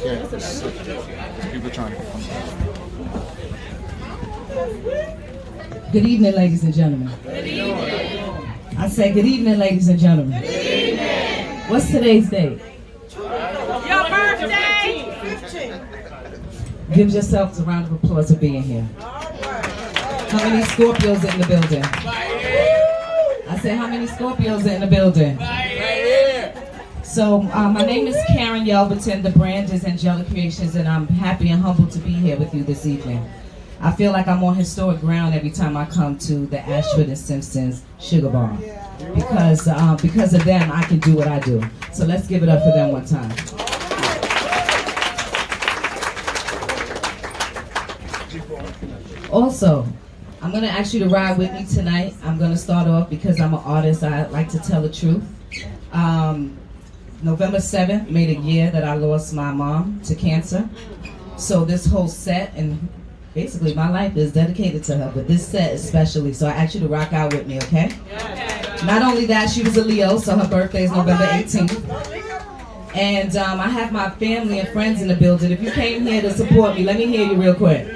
Yeah. People trying to come. Good evening, ladies and gentlemen. Good evening. I say good evening, ladies and gentlemen. Good evening. What's today's date? Your birthday. 15. Give yourselves a round of applause for being here. How many Scorpios in the building? I said, how many Scorpios in the building? So, my name is Karen Yelverton. The brand is Angelic Kreations, and I'm happy and humbled to be here with you this evening. I feel like I'm on historic ground every time I come to the Ashford and Simpson's Sugar Bar. Because of them, I can do what I do. So let's give it up for them one time. Also, I'm going to ask you to ride with me tonight. I'm going to start off because I'm an artist. I like to tell the truth. November 7th made a year that I lost my mom to cancer. So this whole set, and basically my life is dedicated to her, but this set especially. So I ask you to rock out with me, okay? Not only that, she was a Leo, so her birthday is November 18th. And I have my family and friends in the building. If you came here to support me, let me hear you real quick.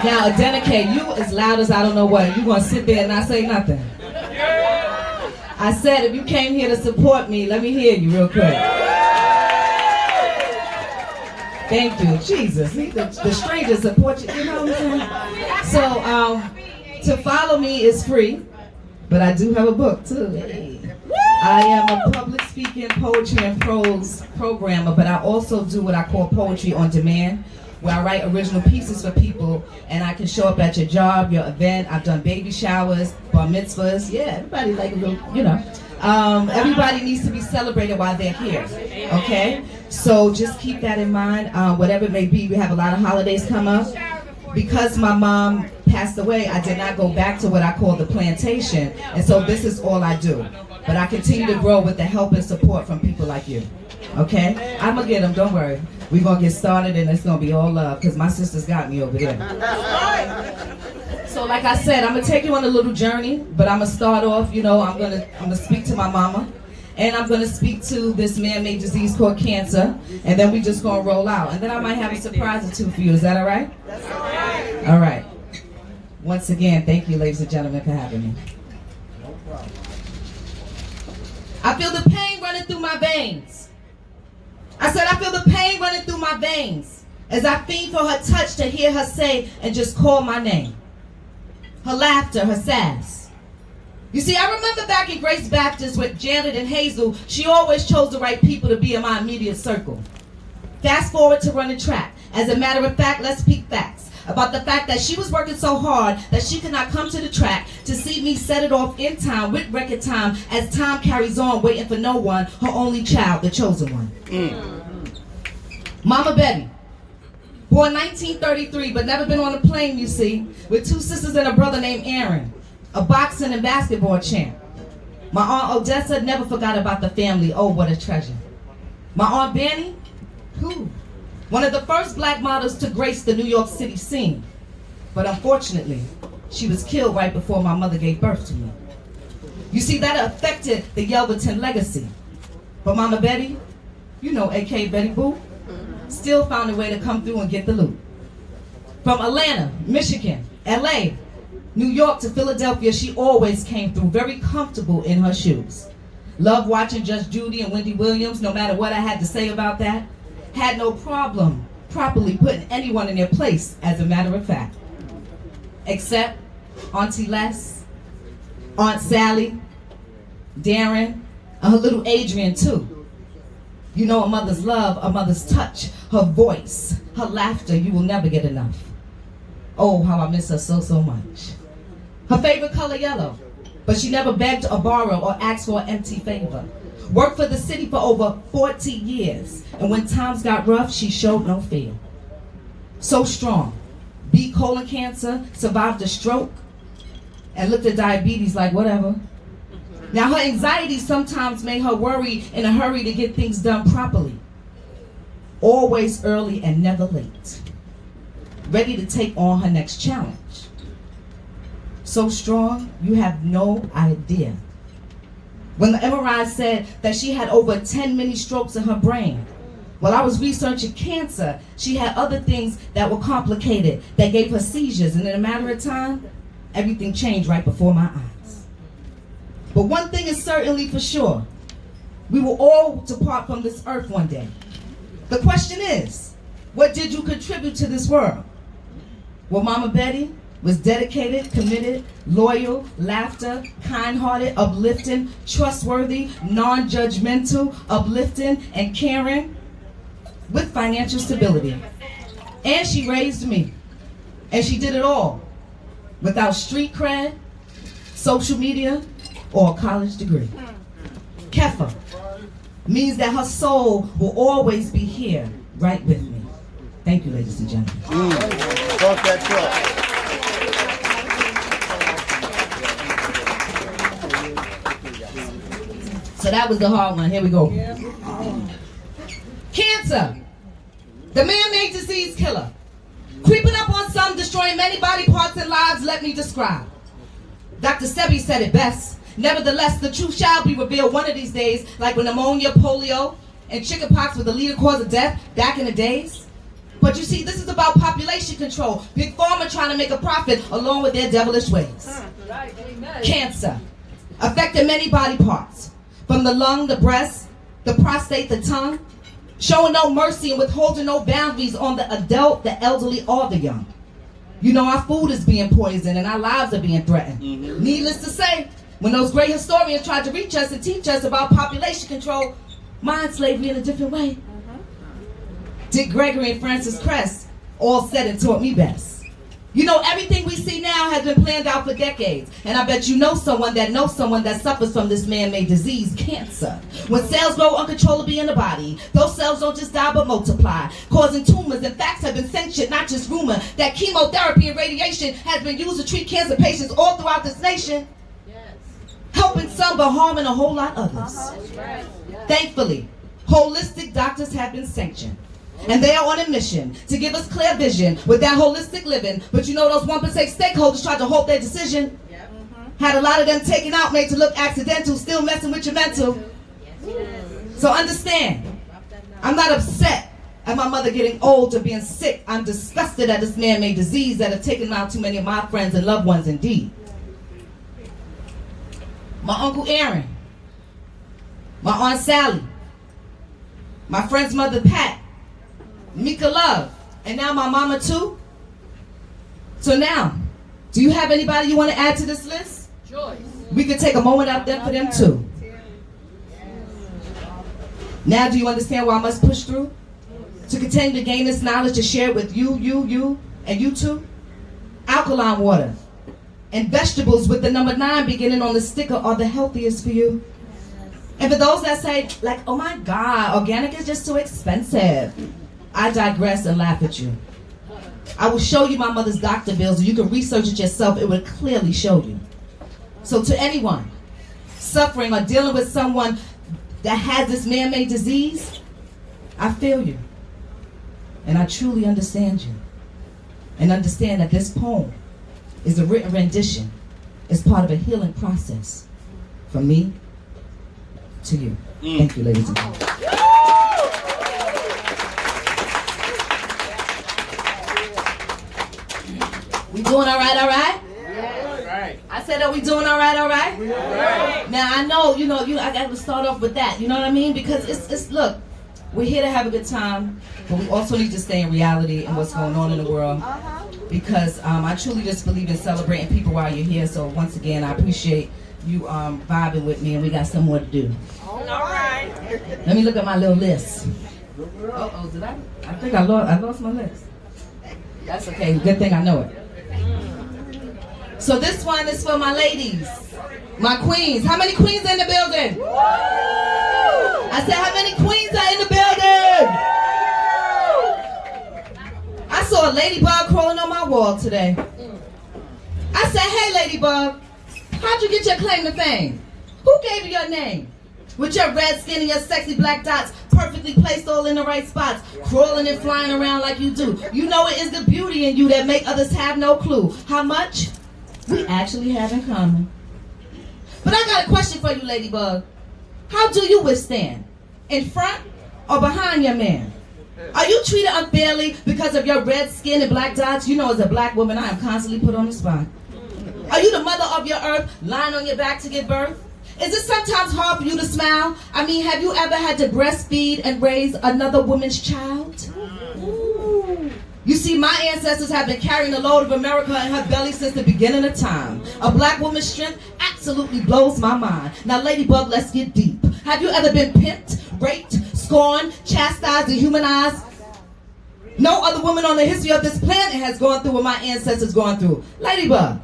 Now, dedicate you as loud as I don't know what. You're going to sit there and not say nothing. I said if you came here to support me, let me hear you real quick. Thank you, Jesus. The strangers support you, you know what I'm saying? So, to follow me is free, but I do have a book too. I am a public speaking, poetry, and prose programmer, but I also do what I call poetry on demand, where I write original pieces for people, and I can show up at your job, your event. I've done baby showers, bar mitzvahs. Yeah, everybody like a little, you know. Everybody needs to be celebrated while they're here, okay? So just keep that in mind, whatever it may be. We have a lot of holidays come up. Because my mom passed away, I did not go back to what I call the plantation, and so this is all I do. But I continue to grow with the help and support from people like you, okay? I'm gonna get them, don't worry. We're gonna get started and it's gonna be all love, because my sister's got me over there. So like I said, I'm gonna take you on a little journey, but I'm gonna start off, you know, I'm gonna speak to my mama, and I'm gonna speak to this man-made disease called cancer, and then we just gonna roll out. And then I might have a surprise or two for you. Is that all right? That's all right. All right. Once again, thank you, ladies and gentlemen, for having me. No problem. I feel the pain running through my veins. I said I feel the pain running through my veins as I fiend for her touch, to hear her say and just call my name. Her laughter, her sass. You see, I remember back in Grace Baptist with Janet and Hazel, she always chose the right people to be in my immediate circle. Fast forward to running track. As a matter of fact, let's peek facts about the fact that she was working so hard that she could not come to the track to see me set it off in time with record time as time carries on, waiting for no one, her only child, the chosen one. Mama Betty, born 1933, but never been on a plane, you see, with two sisters and a brother named Aaron, a boxing and basketball champ. My Aunt Odessa never forgot about the family. Oh, what a treasure. My Aunt Benny, one of the first black models to grace the New York City scene. But unfortunately, she was killed right before my mother gave birth to me. You see, that affected the Yelverton legacy. But Mama Betty, you know, aka Betty Boo, still found a way to come through and get the loot. From Atlanta, Michigan, LA, New York to Philadelphia, she always came through very comfortable in her shoes. Loved watching Just Judy and Wendy Williams, no matter what I had to say about that. Had no problem properly putting anyone in their place, as a matter of fact. Except Auntie Les, Aunt Sally, Darren, and her little Adrian too. You know, a mother's love, a mother's touch, her voice, her laughter, you will never get enough. Oh, how I miss her so, so much. Her favorite color, yellow, but she never begged or borrowed or asked for an empty favor. Worked for the city for over 40 years, and when times got rough, she showed no fear. So strong, beat colon cancer, survived a stroke, and looked at diabetes like whatever. Now her anxiety sometimes made her worry in a hurry to get things done properly. Always early and never late. Ready to take on her next challenge. So strong, you have no idea. when the MRI said that she had over 10 mini strokes in her brain. While I was researching cancer, she had other things that were complicated that gave her seizures, and in a matter of time, everything changed right before my eyes. But one thing is certainly for sure, we will all depart from this earth one day. The question is, what did you contribute to this world? Well, Mama Betty was dedicated, committed, loyal, laughter, kind-hearted, uplifting, trustworthy, non-judgmental, uplifting, and caring, with financial stability. And she raised me. And she did it all without street cred, social media, or a college degree. Kefa means that her soul will always be here, right with me. Thank you, ladies and gentlemen. Talk that talk. So that was the hard one. Here we go. Cancer, the man-made disease killer. Creeping up on some, destroying many body parts and lives, let me describe. Dr. Sebi said it best. Nevertheless, the truth shall be revealed one of these days, like when pneumonia, polio, and chickenpox were the leading cause of death back in the days. But you see, this is about population control. Big Pharma trying to make a profit along with their devilish ways. Cancer affected many body parts, from the lung, the breast, the prostate, the tongue, showing no mercy and withholding no boundaries on the adult, the elderly, or the young. You know, our food is being poisoned and our lives are being threatened. Needless to say, when those great historians tried to reach us and teach us about population control, mind slavery in a different way. Dick Gregory and Francis Crest all said and taught me best. You know, everything we see now has been planned out for decades. And I bet you know someone that suffers from this man-made disease, cancer. When cells grow uncontrollably in the body, those cells don't just die but multiply, causing tumors. And facts have been sanctioned, not just rumor, that chemotherapy and radiation has been used to treat cancer patients all throughout this nation. Helping some but harming a whole lot others. Thankfully, holistic doctors have been sanctioned. And they are on a mission to give us clear vision with that holistic living. But you know those 1% stakeholders tried to hold their decision. Had a lot of them taken out, made to look accidental, still messing with your mental. So understand, I'm not upset at my mother getting old or being sick. I'm disgusted at this man-made disease that have taken out too many of my friends and loved ones indeed. My Uncle Aaron, my Aunt Sally, my friend's mother Pat, Mika Love, and now my mama too. So now, do you have anybody you want to add to this list? Joyce. We could take a moment out there for them too. Now do you understand why I must push through? To continue to gain this knowledge, to share it with you, and you too? Alkaline water and vegetables with the number 9 beginning on the sticker are the healthiest for you. And for those that say, like, oh my God, organic is just too expensive, I digress and laugh at you. I will show you my mother's doctor bills, and you can research it yourself. It will clearly show you. So to anyone suffering or dealing with someone that has this man-made disease, I feel you. And I truly understand you. And understand that this poem is a written rendition. It's part of a healing process from me to you. Thank you, ladies and gentlemen. We doing all right, all right? Right. I said, are we doing all right, all right? Right. Now, I know, I got to start off with that. You know what I mean? Because it's look, we're here to have a good time, but we also need to stay in reality and what's going on in the world. Because I truly just believe in celebrating people while you're here. So once again, I appreciate you vibing with me, and we got some more to do. All right. Let me look at my little list. Uh-oh, did I think I lost my list. That's okay. Good thing I know it. So this one is for my ladies, my queens. How many queens are in the building? I said, how many queens are in the building? I saw a ladybug crawling on my wall today. I said, hey ladybug, how'd you get your claim to fame? Who gave you your name? With your red skin and your sexy black dots, perfectly placed all in the right spots, crawling and flying around like you do. You know it is the beauty in you that make others have no clue how much we actually have in common. But I got a question for you, ladybug. How do you withstand? In front or behind your man? Are you treated unfairly because of your red skin and black dots? You know, as a black woman, I am constantly put on the spot. Are you the mother of your earth, lying on your back to give birth? Is it sometimes hard for you to smile? I mean, have you ever had to breastfeed and raise another woman's child? Ooh. You see, my ancestors have been carrying the load of America in her belly since the beginning of time. A black woman's strength absolutely blows my mind. Now, Ladybug, let's get deep. Have you ever been pimped, raped, scorned, chastised, dehumanized? No other woman on the history of this planet has gone through what my ancestors gone through. Ladybug,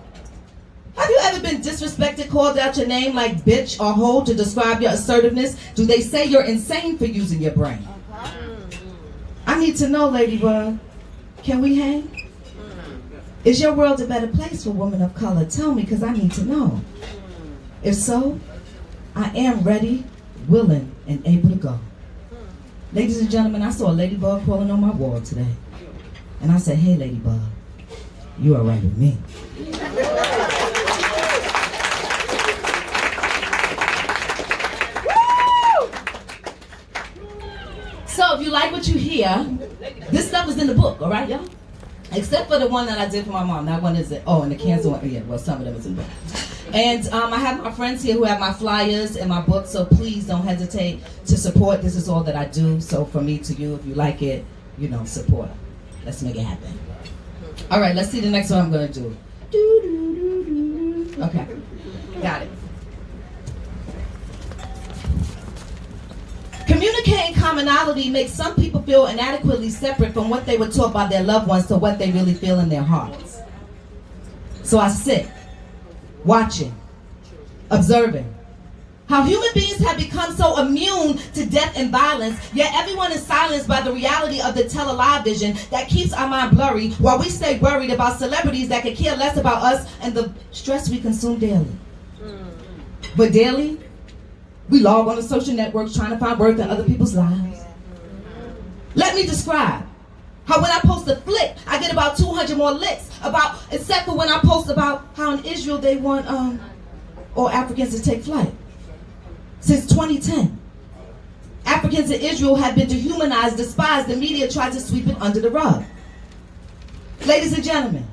have you ever been disrespected, called out your name like bitch or hoe to describe your assertiveness? Do they say you're insane for using your brain? I need to know, Ladybug. Can we hang? Is your world a better place for women of color? Tell me, because I need to know. If so, I am ready, willing, and able to go. Ladies and gentlemen, I saw a ladybug crawling on my wall today. And I said, hey, Ladybug, you are right with me. So if you like what you hear, this stuff is in the book, all right, y'all? Except for the one that I did for my mom. That one is, and the cancer one, yeah, well, some of them is in the book. And I have my friends here who have my flyers and my book, so please don't hesitate to support. This is all that I do, so from me to you, if you like it, support. Let's make it happen. All right, let's see the next one I'm going to do. Okay, got it. Communicating commonality makes some people feel inadequately separate from what they were taught by their loved ones to what they really feel in their hearts. So I sit, watching, observing how human beings have become so immune to death and violence, yet everyone is silenced by the reality of the television that keeps our mind blurry while we stay worried about celebrities that could care less about us and the stress we consume daily. But daily, we log on to social networks trying to find worth in other people's lives. Let me describe how when I post a flick, I get about 200 more licks, except for when I post about how in Israel they want all Africans to take flight. Since 2010, Africans in Israel have been dehumanized, despised. The media tried to sweep it under the rug. Ladies and gentlemen,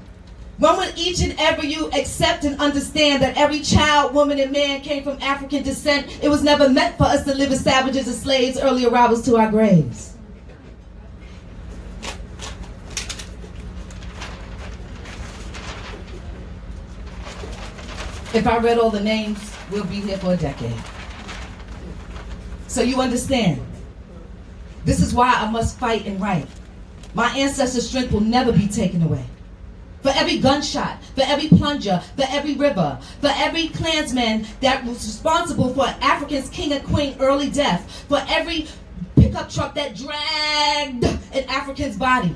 when will each and every you accept and understand that every child, woman, and man came from African descent? It was never meant for us to live as savages and slaves, early arrivals to our graves. If I read all the names, we'll be here for a decade. So you understand, this is why I must fight and write. My ancestors' strength will never be taken away. For every gunshot, for every plunger, for every river, for every Klansman that was responsible for Africa's king and queen early death, for every pickup truck that dragged an African's body,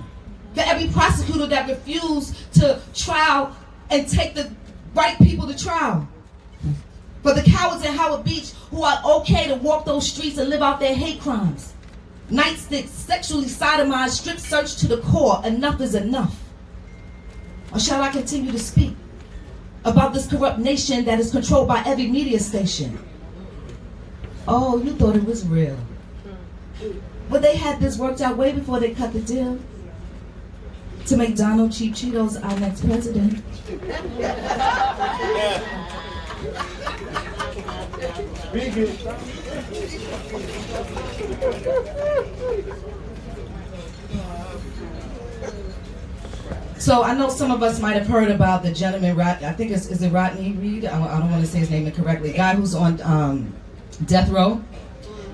for every prosecutor that refused to trial and take the right people to trial, for the cowards in Howard Beach who are okay to walk those streets and live out their hate crimes, nightsticks, sexually sodomized, strip searched to the core. Enough is enough. Or shall I continue to speak about this corrupt nation that is controlled by every media station? Oh, you thought it was real. But they had this worked out way before they cut the deal to make Donald Cheap Cheetos our next president. So I know some of us might have heard about the gentleman, I think is it Rodney Reed? I don't want to say his name incorrectly. Guy who's on death row,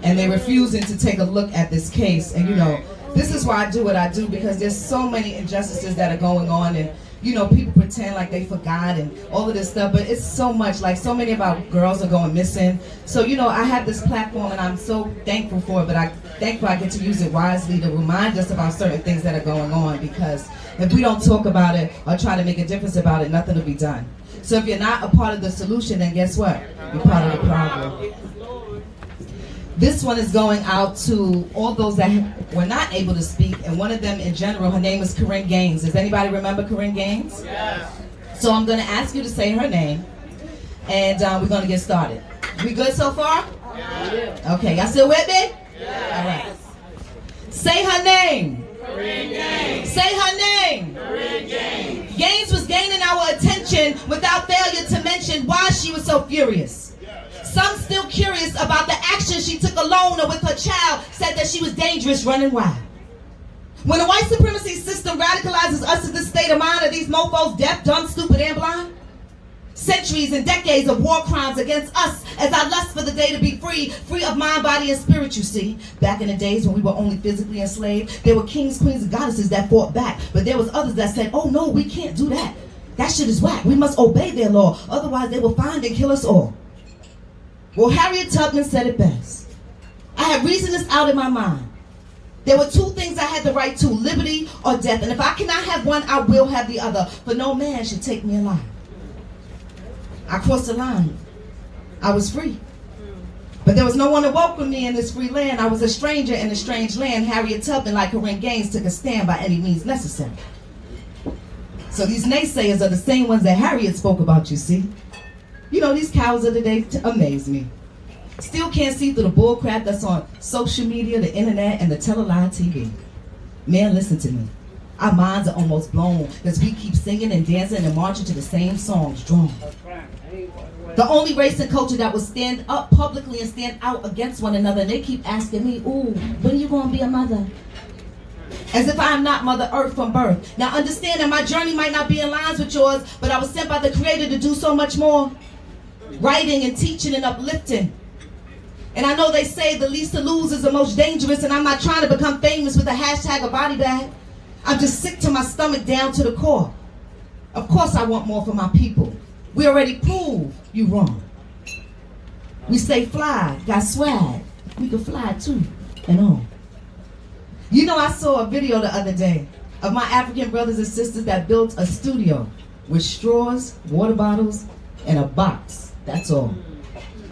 and they're refusing to take a look at this case. And this is why I do what I do, because there's so many injustices that are going on, and people pretend like they forgot and all of this stuff, but it's so much, like so many of our girls are going missing. So, I have this platform and I'm so thankful for it, but I'm thankful I get to use it wisely to remind us about certain things that are going on, because if we don't talk about it or try to make a difference about it, nothing will be done. So if you're not a part of the solution, then guess what? You're part of the problem. This one is going out to all those that were not able to speak, and one of them in general, her name is Corinne Gaines. Does anybody remember Corinne Gaines? Yes. So I'm going to ask you to say her name, and we're going to get started. We good so far? Okay, y'all still with me? All right. Say her name. Say her name. Gaines was gaining our attention without failure to mention why she was so furious. Some still curious about the action she took alone or with her child said that she was dangerous running wild. When the white supremacy system radicalizes us to this state of mind, are these mofos deaf, dumb, stupid, and blind? Centuries and decades of war crimes against us as I lust for the day to be free of mind, body, and spirit, you see. Back in the days when we were only physically enslaved, there were kings, queens, and goddesses that fought back. But there was others that said, oh no, we can't do that. That shit is whack. We must obey their law. Otherwise they will find and kill us all. Well, Harriet Tubman said it best. I had reasoned this out in my mind. There were two things I had the right to, liberty or death. And if I cannot have one, I will have the other. For no man should take me alive. I crossed the line. I was free. But there was no one to welcome me in this free land. I was a stranger in a strange land. Harriet Tubman, like Corinne Gaines, took a stand by any means necessary. So these naysayers are the same ones that Harriet spoke about, you see. You know, these cowards of the day amaze me. Still can't see through the bullcrap that's on social media, the internet, and the tele-live TV. Man, listen to me. Our minds are almost blown because we keep singing and dancing and marching to the same songs, drum. The only race and culture that will stand up publicly and stand out against one another. And they keep asking me, ooh, when are you going to be a mother? As if I am not Mother Earth from birth. Now understand that my journey might not be in lines with yours, but I was sent by the Creator to do so much more. Writing and teaching and uplifting. And I know they say the least to lose is the most dangerous, and I'm not trying to become famous with a hashtag or body bag. I'm just sick to my stomach down to the core. Of course I want more for my people. We already proved you wrong. We stay fly, got swag. We can fly too, and all. You know, I saw a video the other day of my African brothers and sisters that built a studio with straws, water bottles, and a box. That's all.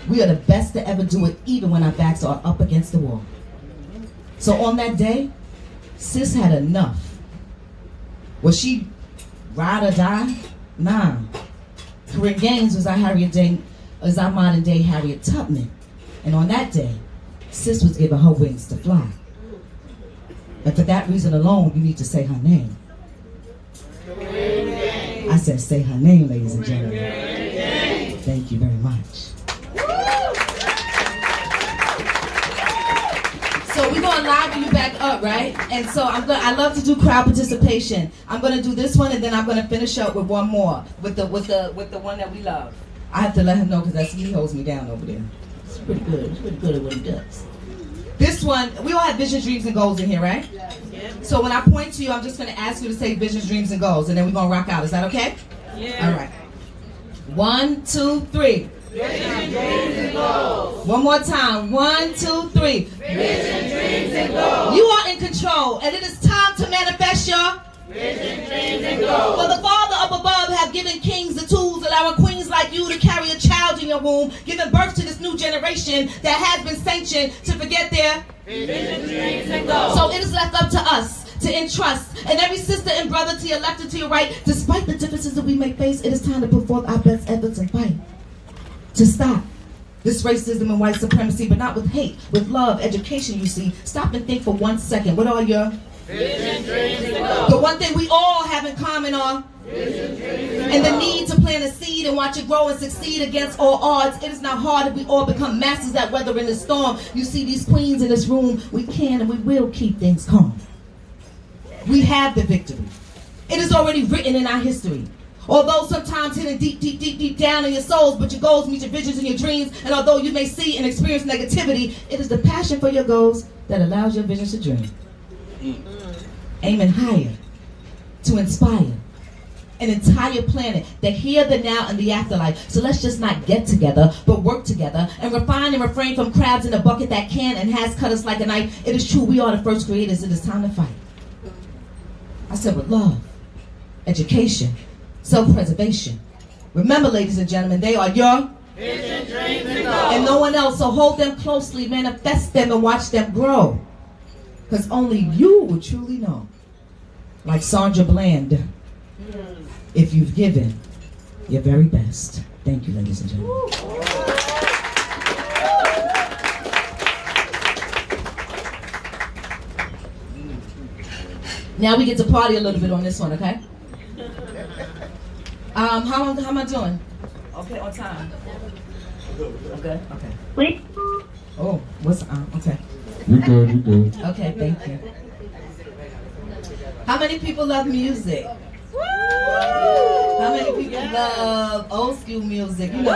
We are the best to ever do it, even when our backs are up against the wall. So on that day, sis had enough. Was she ride or die? Nah. Corinne Gaines was our modern day Harriet Tubman. And on that day, sis was given her wings to fly. And for that reason alone, you need to say her name. I said say her name, ladies and gentlemen. Thank you very much. So we're going to liven you back up, right? And so I love to do crowd participation. I'm going to do this one, and then I'm going to finish up with one more, with the one that we love. I have to let him know because he holds me down over there. It's pretty good. He's pretty good at what he does. This one, we all have visions, dreams, and goals in here, right? Yeah. So when I point to you, I'm just going to ask you to say visions, dreams, and goals, and then we're going to rock out. Is that okay? Yeah. All right. 1, 2, 3. Vision, dreams, and goals. One more time. 1, 2, 3. Vision, dreams, and goals. You are in control, and it is time to manifest your vision, dreams, and goals. For the Father up above have given kings the tools, allowing queens like you to carry a child in your womb, giving birth to this new generation that has been sanctioned to forget their vision, dreams, and goals. So it is left up to us to entrust, and every sister and brother to your left and to your right, despite the differences that we may face, it is time to put forth our best efforts and fight to stop this racism and white supremacy, but not with hate, with love, education, you see. Stop and think for 1 second. What are your vision, dreams, and goals? The one thing we all have in common are vision, dreams, and the need to plant a seed and watch it grow and succeed against all odds. It is not hard if we all become masters at weathering the storm. You see these queens in this room, we can and we will keep things calm. We have the victory. It is already written in our history. Although sometimes hidden deep down in your souls, but your goals meet your visions and your dreams. And although you may see and experience negativity, it is the passion for your goals that allows your visions to dream. Aiming higher to inspire an entire planet, the here, the now, and the afterlife. So let's just not get together, but work together and refine and refrain from crabs in a bucket that can and has cut us like a knife. It is true, we are the first creators. It is time to fight. I said with love, education, self-preservation. Remember, ladies and gentlemen, they are your vision, dreams, and goals. And no one else. So hold them closely, manifest them, and watch them grow. Because only you will truly know. Like Sandra Bland, if you've given your very best. Thank you, ladies and gentlemen. Now we get to party a little bit on this one, okay? How am I doing? Okay, on time. Okay, okay. Wait. Oh, what's okay? You good, you good. Okay, thank you. How many people love music? How many people love old school music? You know,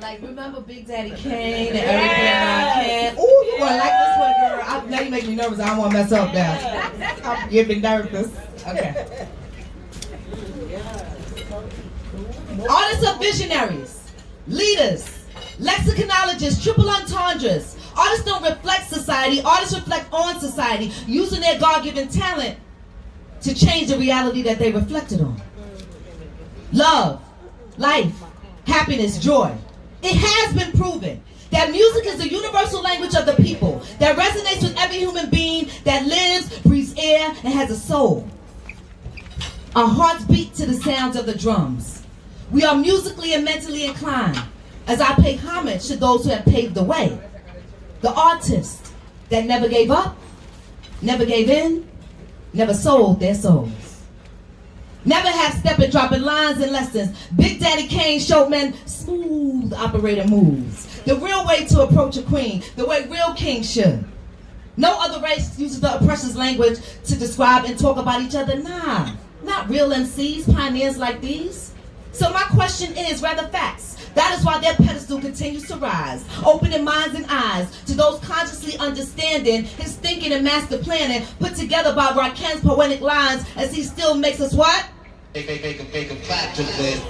like remember Big Daddy Kane and Eric Kane? Ooh, you gonna like this one, girl. Now you make me nervous. I don't want to mess up now. I'm getting nervous. Okay. Artists are visionaries, leaders, lexiconologists, triple entendres. Artists don't reflect society. Artists reflect on society, using their God-given talent to change the reality that they reflected on. Love, life, happiness, joy. It has been proven that music is the universal language of the people that resonates with every human being that lives, breathes air, and has a soul. Our hearts beat to the sounds of the drums. We are musically and mentally inclined as I pay homage to those who have paved the way. The artists that never gave up, never gave in, never sold their souls. Never half-step and dropping lines and lessons. Big Daddy Kane showed men smooth operator moves. The real way to approach a queen, the way real kings should. No other race uses the oppressor's language to describe and talk about each other. Nah, not real MCs, pioneers like these. So my question is, rather facts. That is why their pedestal continues to rise, opening minds and eyes to those consciously understanding his thinking and master planning, put together by Rakim's poetic lines as he still makes us what? Make a clap to this.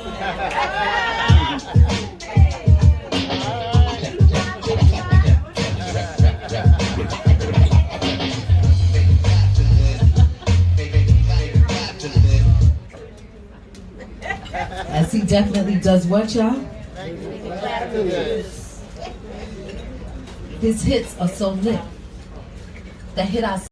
As he definitely does what, y'all? His hits are so lit that hit our